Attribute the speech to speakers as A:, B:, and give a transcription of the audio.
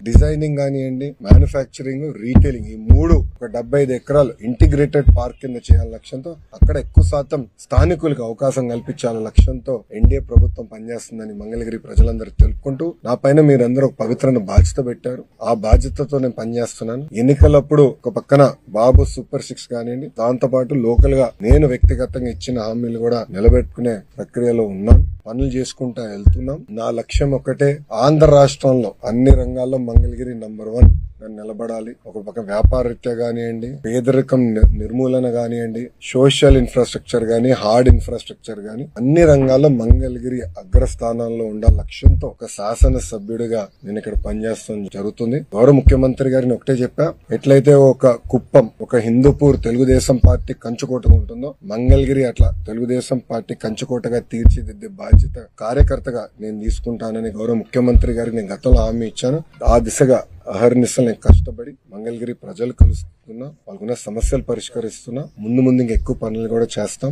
A: Designing కానివ్వండి, manufacturing, retailing, ఈ మూడు ఒక 75 ఎకరాలు ఇంటిగ్రేటెడ్ పార్క్ కింద చేయాల లక్ష్యంతో, అక్కడ ఎక్కువ శాతం స్థానికులకు అవకాశం కల్పించాల లక్ష్యంతో ఎన్డీఏ ప్రభుత్వం పనిచేస్తుందని మంగళగిరి ప్రజలందరూ తెలుపుకుంటూ, నా పైన మీరందరూ ఒక పవిత్రమైన బాధ్యత పెట్టారు. ఆ బాధ్యతతో నేను పనిచేస్తున్నాను. ఎన్నికలప్పుడు ఒక పక్కన బాబు సూపర్ 6 కానివ్వండి, దాంతో పాటు లోకల్ గా నేను వ్యక్తిగతంగా ఇచ్చిన హామీలు కూడా నిలబెట్టుకునే ప్రక్రియలో ఉన్నాను. పనులు చేసుకుంటా వెళ్తున్నాం. నా లక్ష్యం ఒకటే, ఆంధ్ర రాష్ట్రంలో అన్ని రంగాల్లో మంగళగిరి నంబర్ 1 నిలబడాలి. ఒక పక్క వ్యాపార రీత్యా కానివ్వండి, పేదరికం నిర్మూలన కానివ్వండి, సోషల్ ఇన్ఫ్రాస్ట్రక్చర్ గానీ, హార్డ్ ఇన్ఫ్రాస్ట్రక్చర్ గానీ, అన్ని రంగాల్లో మంగళగిరి అగ్రస్థానంలో ఉండాల లక్ష్యంతో ఒక శాసన సభ్యుడిగా నేను ఇక్కడ పనిచేస్తాం జరుగుతుంది. గౌరవ ముఖ్యమంత్రి గారిని ఒకటే చెప్పా, ఎట్లయితే ఒక కుప్పం, ఒక హిందూపూర్ తెలుగుదేశం పార్టీ కంచుకోటగా ఉంటుందో, మంగళగిరి అట్లా తెలుగుదేశం పార్టీ కంచుకోటగా తీర్చిదిద్దే బాధ్యత కార్యకర్తగా నేను తీసుకుంటానని గౌరవ ముఖ్యమంత్రి గారికి నేను గతంలో హామీ ఇచ్చాను. ఆ దిశగా అహర్నిశలు నేను కష్టపడి మంగళగిరి ప్రజలు కలుస్తున్నా, వాళ్ళకున్న సమస్యలు పరిష్కరిస్తున్నా. ముందు ఇంకా ఎక్కువ పనులు కూడా చేస్తాం.